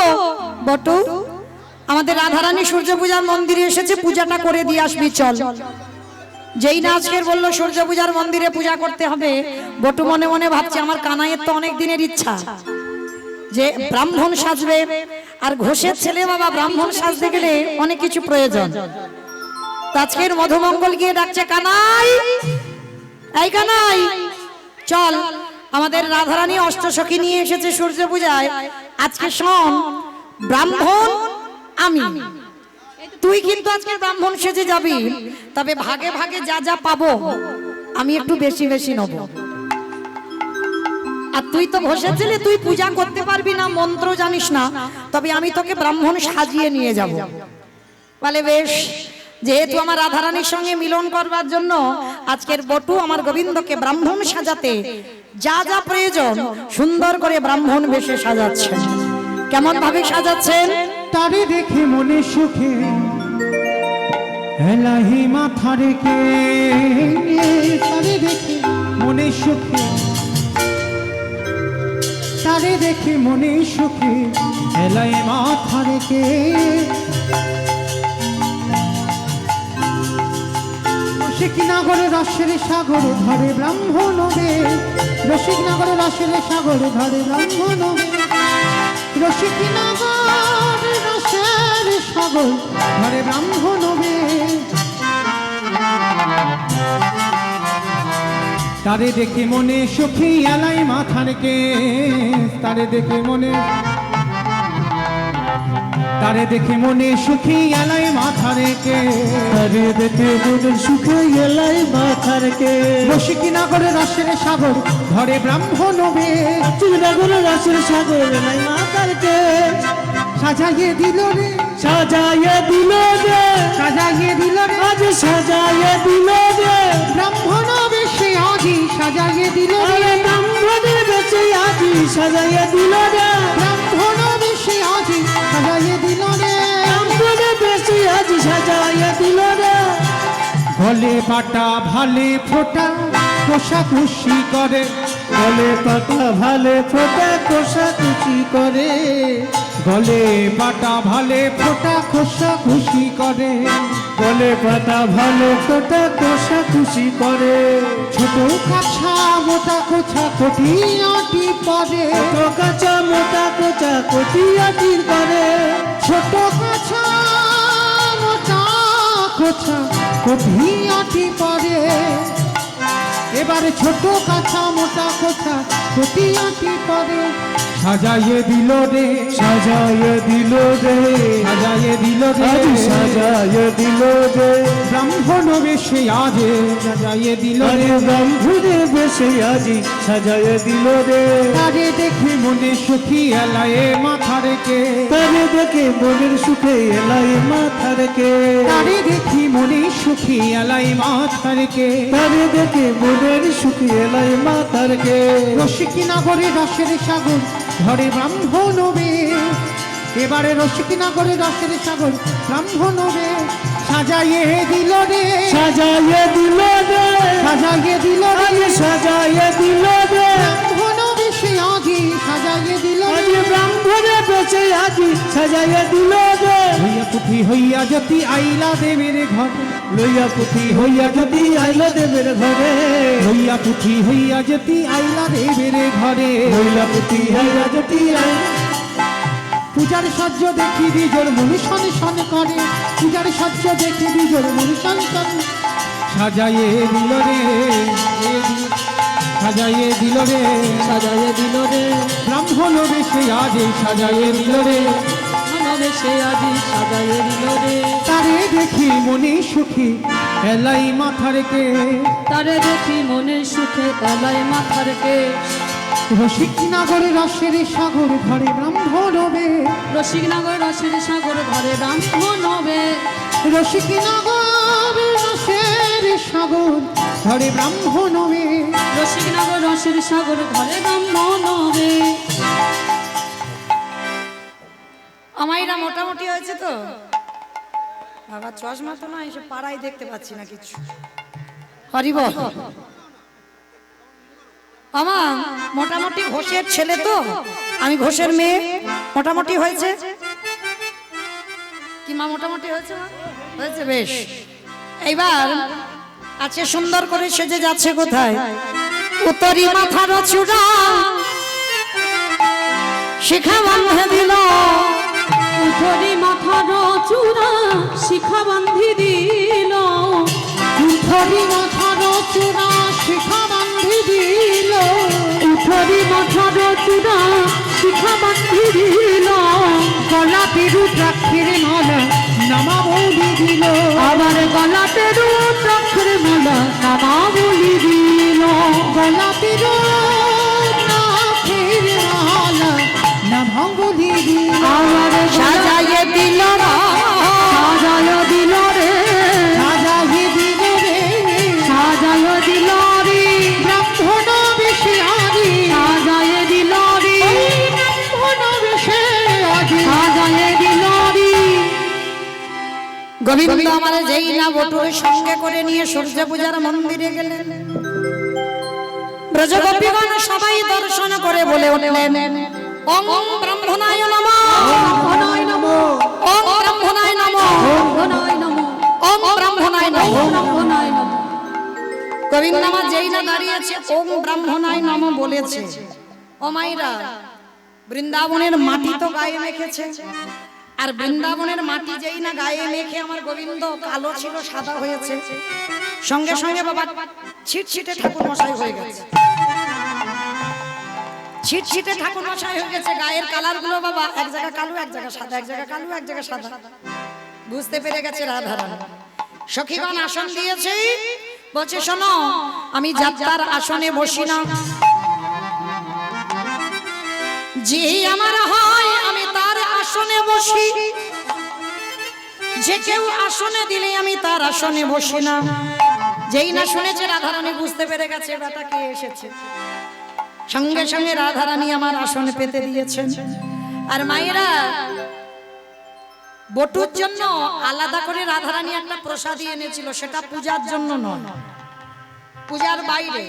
A: বটু আমাদের রাধারানী সূর্য পূজার মন্দিরে এসেছে পূজাটা করে দিয়ে আসবি চল যেই না আজকের বললো সূর্য পূজার মন্দিরে পূজা করতে হবে বটু মনে মনে ভাবছে আমার কানাইয়ের তো অনেক দিনের ইচ্ছা যে ব্রাহ্মণ সাজবে আর ঘোষের ছেলে বাবা ব্রাহ্মণ সাজতে গেলে অনেক কিছু প্রয়োজন তো আজকের মধুমঙ্গল গিয়ে ডাকছে কানাই এই কানাই চল আমাদের রাধারানী অষ্টসখী নিয়ে এসেছে সূর্য পূজায় আজকে শোন ব্রাহ্মণ আমি তুই কিন্তু আজকে ব্রাহ্মণ সেজে যাবি তবে ভাগে ভাগে যা যা পাবো আমি একটু বেশি বেশি নেব আর তুই তো ঘোষেছিলি তুই পূজা করতে পারবি না মন্ত্র জানিস না তবে আমি তোকে ব্রাহ্মণ সাজিয়ে নিয়ে যাব বলে বেশ যেহেতু আমার রাধারানীর সঙ্গে মিলন করবার জন্য আজকের বটু আমার গোবিন্দকে ব্রাহ্মণ সাজাতে যা যা প্রয়োজন সুন্দর করে ব্রাহ্মণ বেশে সাজাচ্ছেন কেমন ভাবে সাজাচ্ছেন
C: তারে দেখে মনে সুখে এলাহি মাথা রেখে তারে দেখে মনে সুখে তারে দেখে মনে সুখে এলাই মাথা রেখে রসিক নগরে রসের সাগর ধরে ব্রাহ্মণ বে রসিক নগরে রসের সাগর ধরে ব্রাহ্মণ রসিক নগর রসের সাগর ধরে ব্রাহ্মণ বে তারে দেখে মনে সুখী এলাই মাথার কে তারে দেখে মনে সুখী এলাই মাথার কে তারে দেখে মনে সুখী এলাই মাথার কে রসিক নগরে রসের সাগর ধরে ব্রাহ্মণ বে নগরে রসের সাগর এলাই মাথার কে সাজাইয়ে দিল রে সাজাইয়ে দিল রে সাজাইয়ে দিল রে আজ সাজাইয়ে দিল রে ব্রাহ্মণ বেশে আজি সাজাইয়ে দিল রে ব্রাহ্মণের বেশে আজি সাজাইয়ে দিল রে ব্রাহ্মণ বেশে আজি সাজাইয়ে দিল রে ব্রাহ্মণের বেশে আজি সাজাইয়ে দিল রে গলে পাটা ভালে ফোটা কোষা খুশি করে গলে পাটা ভালে ফোটা কোষা খুশি করে গলে পাটা ভালে ফোটা কোষা খুশি করে গলে পাটা ভালে ফোটা কোষা খুশি করে ছোট কাছা মোটা কোছা কটিয়াটি পরে ছোট কাছা মোটা কোছা কটিয়াটি করে ছোট কাছা মোটা কোছা কটিয়াটি পরে এবারে ছোট কাছা মোটা কোছা কটিয়াটি পরে সাজাইয়ে দিল রে সাজাইয়ে দিল রে সাজাইয়ে দিল রে সাজাইয়ে দিল রে ব্রাহ্মণ বেশে আজে সাজাইয়ে দিল রে ব্রাহ্মণের বেশে আজি সাজাইয়ে দিল রে তারে দেখে মনে সুখী এলায়ে মাথা রেখে তারে দেখে মনের সুখে এলায়ে মাথা রেখে তারে দেখি মনে সুখী এলাই মাথা রেখে তারে দেখে মনের সুখী এলাই মাথা রেখে রসিকী নগরে রসের সাগর ধরে ব্রাহ্মণ বে এবারে রসিকী নগরে রসের সাগর ব্রাহ্মণ বে সাজাইয়ে দিল রে সাজাইয়ে দিল রে সাজাইয়ে দিল রে সাজাইয়ে দিল রে ব্রাহ্মণ বেশে আজি সাজাইয়ে দিল রে ব্রাহ্মণের বেশে আজি সাজাইয়ে দিল রে হইয়া পুথি হইয়া যদি আইলা দেবের ঘরে লইয়া পুথি হইয়া যদি আইলা দেবের ঘরে লইয়া পুথি হইয়া যদি আইলা দেবের ঘরে লইয়া পুথি হইয়া যদি পূজার সহ্য দেখি বিজোর মনুষণ শন করে পূজার সহ্য দেখি বিজোর মনুষণ শন সাজাইয়ে দিল রে সাজাইয়ে দিল রে সাজাইয়ে দিল রে ব্রাহ্মণ বেশে আজ সাজায়ে দিল রে,
B: ভালোবেসে আজি সাজায়ে দিল রে।
C: তারে দেখি মনে সুখী এলাই মাথার কে,
B: তারে দেখি মনের সুখে এলাই মাথার কেশ।
C: রসিক নাগরে রসের সাগর ধরে ব্রাহ্মণ বে,
B: রসিকনগর রসের সাগর ধরে ব্রাহ্মণ হবে।
C: রসিক নাগর রসের সাগর ধরে ব্রাহ্মণ বে।
B: রসিকনগর রসের সাগর ধরে ব্রাহ্মণ হবে।
A: আমাইরা মোটামুটি হয়েছে তো বাবা, চশমা তো না এসে পাড়ায় দেখতে পাচ্ছি না কিছু। হরিব আমার মোটামুটি ঘোষের ছেলে তো, আমি ঘোষের মেয়ে, মোটামুটি হয়েছে কি মা? মোটামুটি হয়েছে মা? হয়েছে বেশ। এইবার আছে সুন্দর করে সেজে যাচ্ছে কোথায়? উত্তরি মাথার চূড়া শিখা বাঁধে দিল,
B: উঠরি মাথার চূড়া শিখা বান্ধি দিল।
C: উঠরি মাথার চূড়া শিখা বান্ধি দিল,
B: উঠরি মাথার চূড়া শিখা বান্ধি দিল।
C: গলা পেরু দ্রাক্ষের মালা নামা বলি দিল,
B: আবার গলাতে রুদ্রাক্ষের মালা নামা বলি দিল।
C: গলা পেরু দ্রাক্ষের মালা নামা বলি দিল।
B: আবার
A: সাজাইয়ে দিল
B: সাজায় দিল রে,
C: সাজায়ে দিল রে,
B: সাজায় দিল রে,
C: ব্রাহ্মণ বেশে আদি,
B: সাজায় দিল রে,
C: ব্রাহ্মণ বেশে আদি।
B: সাজায় দিল রে।
A: গোবিন্দ আমার যেই না বটুর সঙ্গে করে নিয়ে সূর্য পূজার মন্দিরে গেলেন, ব্রজগোপীগণ সবাই দর্শন করে বলে উঠলেন ওম ব্রহ্মণায় নমঃ,
B: ব্রহ্মণায় নমঃ,
A: ওম ব্রহ্মণায় নমঃ,
B: ব্রহ্মণায় নমঃ,
A: ওম ব্রহ্মণায় নমঃ।
B: ব্রহ্মণায় নমঃ।
A: গোবিন্দ আমার যেই না দাঁড়িয়েছে ওম ব্রাহ্মণায় নমঃ বলেছে, ও মাইরা বৃন্দাবনের মাটি তো গায়ে মেখেছে, আর বৃন্দাবনের মাটি যেই না গায়ে মেখে আমার গোবিন্দ কালো ছিল সাদা হয়েছে, সঙ্গে সঙ্গে বাবা ছিটছিটে ঠাকুর মশাই হয়ে গেছে। ছিটছিটে ঠাকুর মশাই হয়ে গেছে, গায়ের কালার গুলো বাবা এক জায়গা কালো এক জায়গা সাদা, এক জায়গা কালো এক জায়গা সাদা। বুঝতে পেরে গেছে রাধারানী। সখীগণ আসন দিয়েছে, বলছে শোনো আমি যাত্রার আসনে বসি না, যে আমার হয় আমি তার আসনে বসি, যে কেউ আসনে দিলে আমি তার আসনে বসি না। যেই না শুনেছে রাধারানী বুঝতে পেরে গেছে বেটা কে এসেছে, সঙ্গে সঙ্গে রাধারানী আমার আসনে পেতে দিয়েছেন। আর মায়েরা বটুর জন্য আলাদা করে রাধারানী একটা প্রসাদী এনেছিল, সেটা পূজার জন্য নয়, পূজার বাইরে।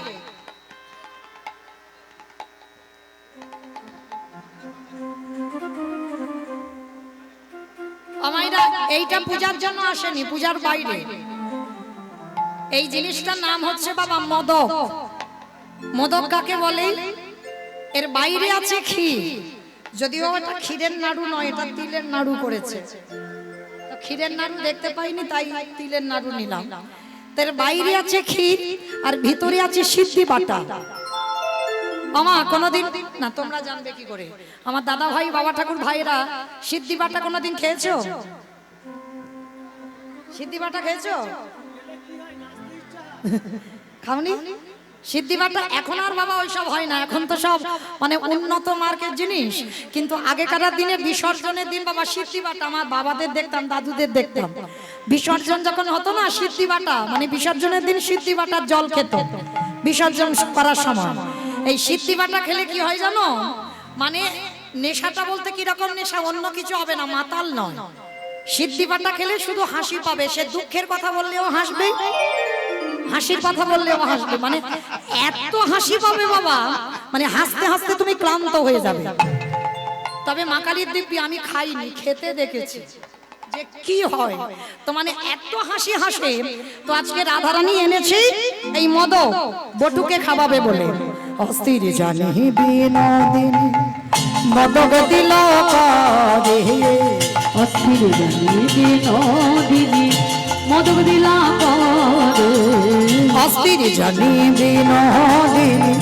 A: আমাইরা এইটা পূজার জন্য আসেনি, পূজার বাইরে। এই জিনিসটার নাম হচ্ছে বাবা মোদক। মোদক কাকে বলে? এর বাইরে আছে ক্ষীর, যদিও এটা ক্ষীরের নাড়ু নয়, এটা তিলের নাড়ু করেছে। তো ক্ষীরের নাড়ু দেখতে পাইনি তাই তিলের নাড়ু নিলাম। এর বাইরে আছে ক্ষীর আর ভিতরে আছে সিদ্ধি বাটা। আমা কোনোদিন না, তোমরা জানবে কি করে? আমার দাদা ভাই বাবা ঠাকুর ভাইরা সিদ্ধি বাটা কোনোদিন খেয়েছো? সিদ্ধি বাটা খেয়েছো? খাওনি? সিদ্ধি বাটা এখন আর বাবা ওইসব হয় না, এখন তো সব মানে উন্নত মার্কেট জিনিস। কিন্তু আগেকার দিনে বিসর্জনের দিন বাবা সিদ্ধি বাটা, আমার বাবাদের দেখতাম দাদুদের দেখতাম, বিসর্জন যখন হতো না সিদ্ধি বাটা মানে বিসর্জনের দিন সিদ্ধি বাটার জল খেত বিসর্জন করার সময়। এই সিদ্ধি বাটা খেলে কি হয় জানো? মানে নেশাটা বলতে কি রকম নেশা, অন্য কিছু হবে না, মাতাল নয়। সিদ্ধি বাটা খেলে শুধু হাসি পাবে, সে দুঃখের কথা বললেও হাসবে, হাসির কথা বললেও হাসবে, মানে এত হাসি পাবে বাবা, মানে হাসতে হাসতে তুমি ক্লান্ত হয়ে যাবে। তবে মা কালীর দিব্যি আমি খাইনি, খেতে দেখেছি যে কি হয়। তো মানে এত হাসি হাসে, তো আজকে রাধারানী এনেছে এই মোদক বটুকে খাওয়াবে বলে। অস্থির জানি বিনোদিনী মোদক দিল করে,
B: অস্থির জানি বিনোদিনী মোদক দিলা করে,
A: অস্থির জানি বিনোদিনী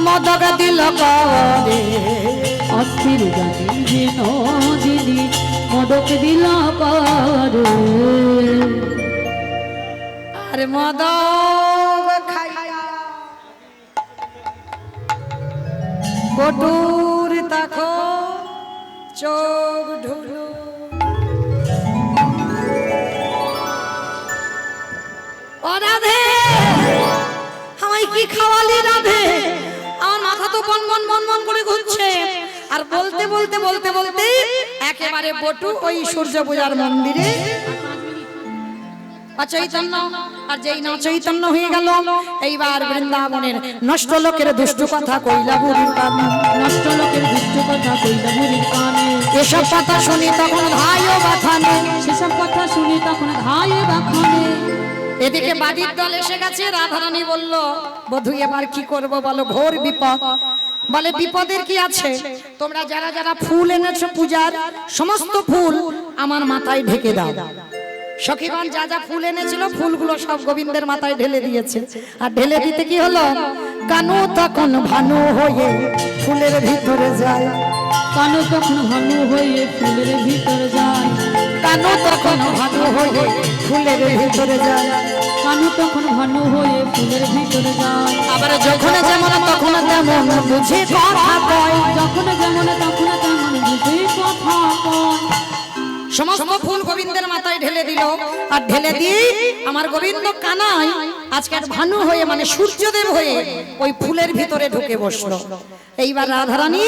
A: মোদক দিল করে।
B: বাড়ির জানি যে নদিনী মদক দিলা পারে
A: আরে মদ খাইয়া বটুর তাকো চোখ ঢুলু ও রাধে আমায় কি খাওয়ালি রাধে আমার মাথা তো বন করে ঘুরছে আর বলতে বলতে বলতে বলতে একেবারে বটু ওই সূর্য পূজার মন্দিরে অচৈতন্য আর যেই না চৈতন্য হয়ে গেল এইবার বৃন্দাবনের নষ্ট লোকের দুষ্ট কথা কইলা বুড়ির কানে
B: নষ্ট লোকের দুষ্ট কথা কইলা বুড়ির কানে
A: এসব কথা শুনি তখন ধাইও বাথানে
B: সেসব কথা শুনি তখন ধায়ে বাখানে
A: এদিকে বাড়ির দল এসে গেছে রাধারানী বলল বধূ এবার কি করব বলো ঘোর বিপদ বলে বিপদের কি আছে তোমরা যারা যারা ফুল এনেছো পূজার সমস্ত ফুল আমার মাথায় ঢেকে দাও সখীগণ যা যা ফুল এনেছিল ফুলগুলো সব গোবিন্দের মাথায় ঢেলে দিয়েছে আর ঢেলে দিতে কি হলো কানু তখন ভানু হয়ে ফুলের ভিতরে যায়
B: কানু তখন ভানু হয়ে ফুলের ভিতরে যায়
A: কানু তখন ভানু হয়ে ফুলের ভিতরে যায়
B: কানু তখন ভানু হয়ে ফুলের ভিতরে যায়
A: আবার যখন যেমন তখন তেমন বুঝে কথা কয়
B: যখন যেমন তখন তেমন বুঝে কথা কয়
A: সমস্ত ফুল গোবিন্দের মাথায় ঢেলে দিল আর ঢেলে দিয়ে আমার গোবিন্দ কানাই আজকে ভানু হয়ে মানে সূর্যদেব হয়ে ওই ফুলের ভিতরে ঢুকে বসলো এইবার রাধারানী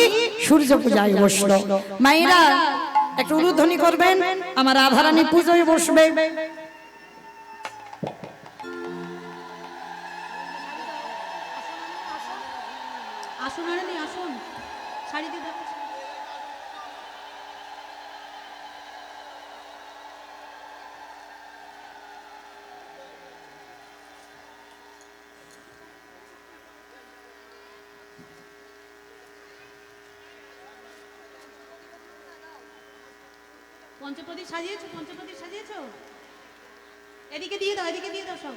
A: সূর্য পূজায় বসলো মায়েরা একটু উলুধ্বনি করবেন আমার রাধারানী পুজোয় বসবে
B: আসুন আরে নি আসুন শাড়ি দিয়ে দেখো পঞ্চপ্রদীপ সাজিয়েছো পঞ্চপ্রদীপ সাজিয়েছো এদিকে দিয়ে দাও সব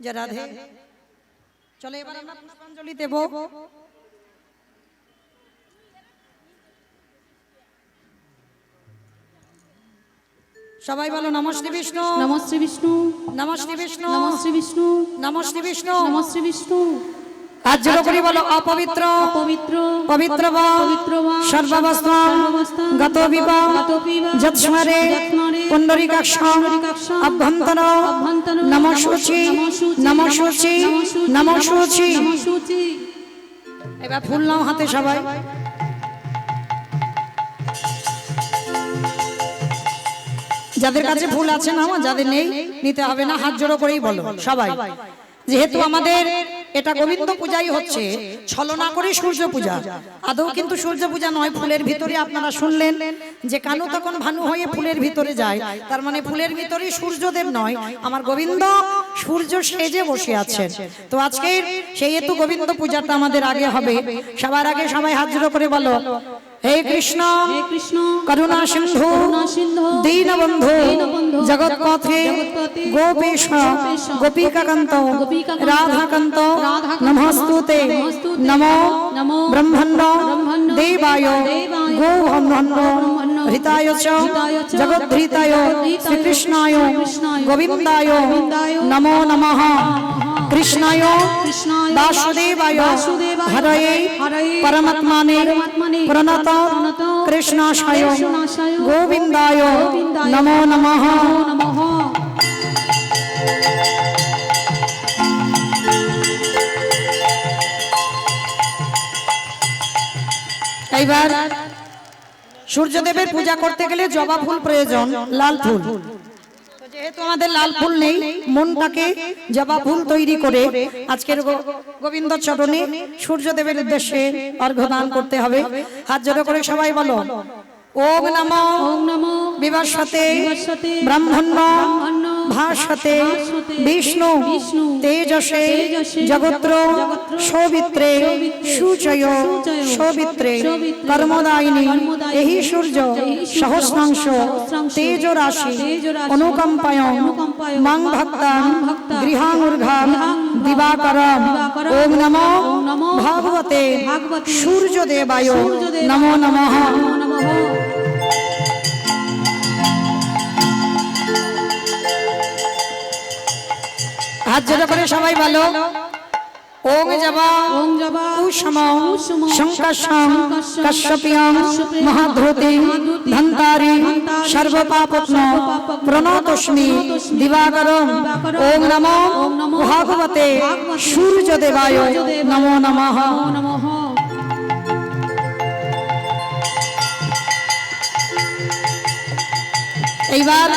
A: जय राधे। चलो এবার আমরা পুষ্পাঞ্জলি দেব। সবাই বলো নমঃ শ্রী বিষ্ণু,
B: নমঃ শ্রী বিষ্ণু,
A: নমঃ শ্রী বিষ্ণু,
B: নমঃ শ্রী বিষ্ণু,
A: নমঃ শ্রী বিষ্ণু।
B: নমঃ শ্রী বিষ্ণু।
A: হাত জোড় করে বলো অপবিত্র
B: পবিত্র
A: পবিত্র বা
B: পবিত্র বা
A: সর্বাবস্থা
B: সর্বাবস্থা
A: গত বিবা
B: গত বিবা
A: যৎস্মরে
B: যৎস্মরে
A: পুণ্ডরীকাক্ষং
B: পুণ্ডরীকাক্ষং
A: অভ্যন্তর
B: অভ্যন্তর
A: নমঃ শুচি নমঃ শুচি নমঃ শুচি।
B: নমঃ শুচি।
A: এবার ফুল নাও হাতে সবাই। যাদের কাছে ফুল আছে নাও, যাদের নেই নিতে হবে না, হাত জোড়ো করেই বলো সবাই। যেহেতু আমাদের এটা গোবিন্দ পূজাই হচ্ছে, ছলনা করে সূর্য পূজা, আদৌ কিন্তু সূর্য পূজা নয়। ফুলের ভিতরে আপনারা শুনলেন যে কানু তখন ভানু হয়ে ফুলের ভিতরে যায়, তার মানে ফুলের ভিতরে সূর্যদেব নয়, আমার গোবিন্দ সূর্য সেজে বসে আছেন। তো আজকের সেই হেতু গোবিন্দ পূজাটা আমাদের আগে হবে। সবার আগে সবাই হাত জোড়ো করে বলো হে কৃষ্ণ
B: হে কৃষ্ণ
A: করুণা সিন্ধু
B: করুণা সিন্ধু
A: দীনবন্ধু
B: দীনবন্ধু
A: জগৎপথে
B: জগৎপথে
A: গোপীশ
B: গোপীশ
A: গোপীকান্ত
B: গোপীকান্ত
A: রাধাকান্ত
B: রাধাকান্ত
A: নমস্তুতে
B: নমস্তুতে
A: নমো
B: নমো
A: ব্রহ্মণ্ড
B: ব্রহ্মণ্ড
A: দেবায়
B: দেবায়
A: গোব্রহ্মণ্ড
B: গোব্রহ্মণ্ড
A: হৃতায় চ
B: হৃতায় চ
A: জগদ্ধৃতায়
B: জগদ্ধৃতায়
A: শ্রীকৃষ্ণায়
B: শ্রীকৃষ্ণায়
A: গোবিন্দায়
B: গোবিন্দায়
A: নমো নমঃ কৃষ্ণায়
B: কৃষ্ণায়
A: বাসুদেবায়
B: বাসুদেবায়
A: হরয়ে
B: হরয়ে
A: পরমাত্মনে
B: পরমাত্মনে
A: প্রণত
B: প্রণত
A: কৃষ্ণাশয়
B: কৃষ্ণাশয়
A: গোবিন্দায়
B: গোবিন্দায়
A: নমো নমঃ
B: নমো নমঃ।
A: এইবার সূর্যদেবের পূজা করতে গেলে জবা ফুল প্রয়োজন, লাল ফুল। তো যেহেতু আমাদের লাল ফুল নেই, মনটাকে জবা ফুল তৈরি করে আজকের গোবিন্দ চরণে সূর্যদেবের উদ্দেশ্যে অর্ঘ্য দান করতে হবে। হাত জোড়ো করে সবাই বলো ওম নমো
B: ওম নমো
A: বিভাসতে
B: বিভাসতে
A: ব্রহ্মণ্য
B: ব্রহ্মণ্য
A: ভাসতে
B: ভাসতে
A: বিষ্ণু
B: বিষ্ণু
A: তেজসে
B: তেজসে
A: জগত্র
B: জগত্র
A: সৌবিত্রে
B: সৌবিত্রে
A: সুচয়
B: সুচয়
A: সৌবিত্রে
B: সৌবিত্রে
A: কর্মদায়িনী
B: কর্মদায়িনী
A: এহি সূর্য
B: এহি সূর্য
A: সহস্রাংশ
B: সহস্রাংশ
A: তেজ রাশি
B: তেজ রাশি
A: অনুকম্পায়
B: অনুকম্পায়
A: মাং ভক্তাং
B: মাং ভক্তাং
A: গৃহাঙ্গুর্ঘাম
B: গৃহাঙ্গুর্ঘাম
A: দিবাকরম
B: দিবাকরম
A: ওম নমো
B: ওম নমো
A: ভাগবতে
B: ভাগবতে
A: সূর্যদেবায়
B: সূর্যদেবায়
A: নমো নমঃ।
B: নমো নমঃ।
A: হাত জোড়ো করে সবাই বলো ওম জবা
B: ওম জবা
A: কুসুম
B: কুসুম
A: শঙ্কর্ষং
B: শঙ্কর্ষং
A: কশ্যপিয়ং
B: কশ্যপিয়ং
A: মহাধূতি
B: মহাধূতি
A: ধন্তারি
B: ধন্তারি
A: সর্বপাপপ্ন
B: সর্বপাপপ্ন
A: প্রণতস্মি
B: প্রণতস্মি
A: দিবাকরম
B: দিবাকরম
A: ওম নমো
B: ওম নমো
A: ভাগবতে
B: ভাগবতে
A: সূর্যদেবায়
B: সূর্যদেবায়
A: নমো নমঃ।
B: নমো নমঃ।
A: এইবার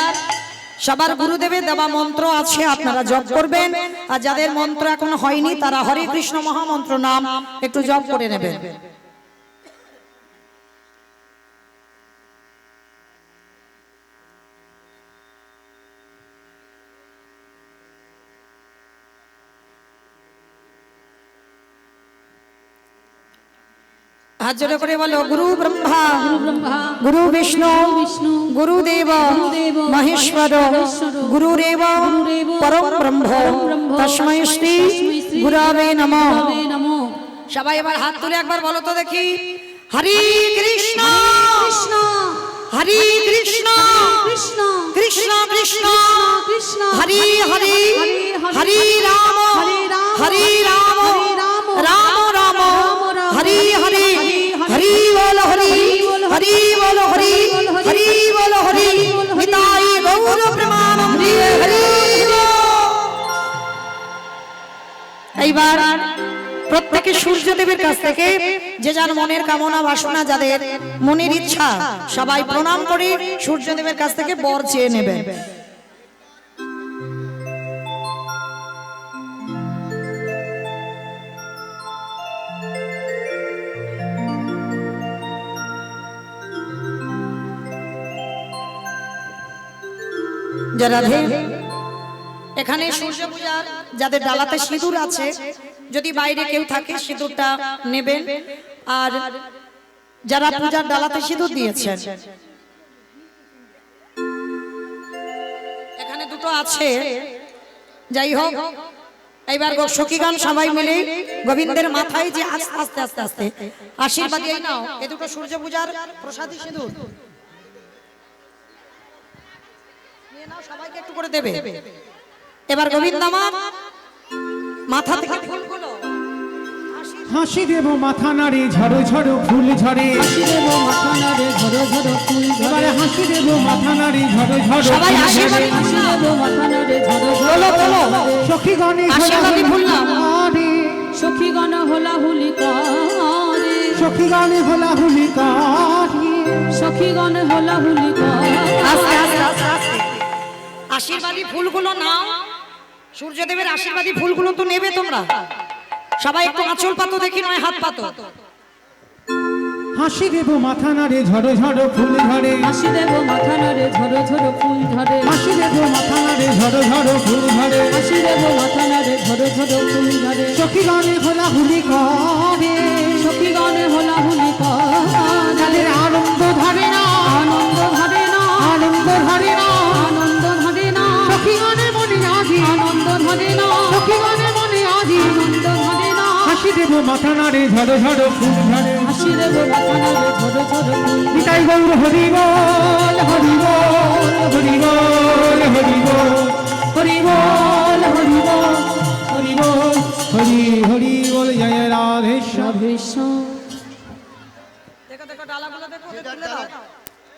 A: সবার গুরুদেবের দেওয়া মন্ত্র আছে, আপনারা জপ করবেন। আর যাদের মন্ত্র এখন হয়নি তারা হরে কৃষ্ণ মহামন্ত্র নাম একটু জপ করে নেবেন। হাত জোড়ো করে বলো গুরু ব্রহ্মা
B: ব্রহ্মা
A: গুরু বিষ্ণু
B: বিষ্ণু
A: গুরুদেব
B: গুরুদেব
A: মহেশ্বর
B: মহেশ্বর
A: গুরুরেব
B: গুরুরেব
A: পরম ব্রহ্ম
B: ব্রহ্ম
A: তস্मै শ্রী
B: তস্मै শ্রী
A: গুরবে নমঃ।
B: গুরবে নমঃ।
A: সবাই এবার হাত তুলে একবার বলো তো দেখি হরি কৃষ্ণ
B: কৃষ্ণ
A: হরি কৃষ্ণ
B: কৃষ্ণ
A: কৃষ্ণ কৃষ্ণ
B: কৃষ্ণ
A: হরি হরি
B: হরি
A: হরি রাম হরি রাম রাম রাম হরি হরি হরি বল হরি হরি বল হরি হরি বল হরি নিতাই গৌর প্রেমানন্দে হরি বল। এইবার প্রত্যেকে সূর্যদেবের কাছ থেকে যে যার মনের কামনা বাসনা যাদের মনের ইচ্ছা সবাই প্রণাম করে সূর্যদেবের কাছ থেকে বর চেয়ে নেবেন। রাধে এখানে সূর্য পূজার যাদের ডালাতে সিঁদুর আছে, যদি বাইরে কেউ থাকে সিঁদুরটা নেবেন। আর যারা পূজার ডালাতে সিঁদুর দিয়েছেন এখানে দুটো আছে, যাই হোক এইবার সখীগণ সবাই মিলে গোবিন্দের মাথায় যে আস্তে আস্তে আস্তে আস্তে আশীর্বাদ দিয়ে নাও। এ দুটো সূর্য পূজার প্রসাদী সিঁদুর নিয়ে নাও, সবাইকে একটু করে দেবে। এবার গোবিন্দ আমার মাথা থেকে ফুলগুলো
C: হাসি দেব মাথা নাড়ে ঝড়ো ঝড়ো ফুল ঝরে
B: হাসি দেব মাথা নাড়ে ঝরো ঝরো ফুল ঝরে
C: এবারে হাসি দেব মাথা নাড়ে ঝড়ো ঝড়ো
A: সবাই
C: ফুল
A: আশীর্বাদ
C: ঝরে।
B: হাসি দেব মাথা নাড়ে ঝরো ঝরো
A: বলো বলো
C: সখীগণে
A: আশীর্বাদী ফুল নাও।
C: আরে
B: সখীগণ হোলাহুলি করে
C: সখীগণে হোলাহুলি কারে
B: সখীগণ হোলাহুলি করে
A: আস্তে আস্তে আস্তে আস্তে আশীর্বাদী ফুলগুলো নাও। সূর্যদেবের আশীর্বাদী ফুলগুলো তো নেবে তোমরা। সবাই একটু আঁচল পাতো দেখি, নয় হাত পাতো।
C: হাসি দেব মাথা নাড়ে ঝড়ো ঝড়ো ফুল ঝরে
B: হাসি দেব মাথা নাড়ে ঝরো ঝরো ফুল ঝরে
C: হাসি দেব মাথা নাড়ে ঝড়ো ঝড়ো ফুল ঝরে
B: হাসি দেব মাথা নাড়ে ঝরো ঝরো ফুল ঝরে
C: সখীগণে হোলাহুলি করে
B: সখীগণ হোলাহুলি করে
C: মনের আনন্দ ধরে না,
B: আনন্দ ধরে না,
C: আনন্দ ধরে না,
B: আনন্দ ধরে না,
C: সখী গানে মনে আজি,
B: আনন্দ ধরে না,
C: সখী গানে মনে আজি,
B: আনন্দ ধরে না,
C: হাসি দেব মাথা নাড়ে ঝড় ঝড় ফুল ঝরে,
B: হাসি দেব বাঁচানো ঝরো ঝরো ফুল।
C: নিতাই গৌর হরি বল, হরি বল, হরি বল, হরি বল, হরি বল, হরি বল, হরি বল, হরি হরি বল, জয় রাধেশ্যাম।
B: রাধেশ্যাম।
A: দেখো দেখো ডালাগুলো দেখো, ওদের তুলে দাও,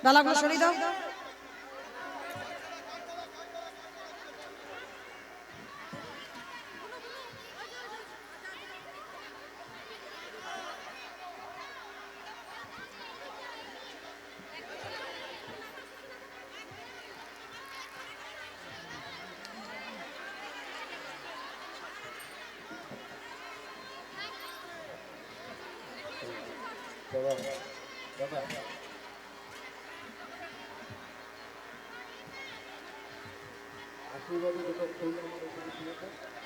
A: ডালাগুলো সরিয়ে দাও।
D: আশীর্বাদে দুটো ফুল আমার উপরে দিয়ে দাও।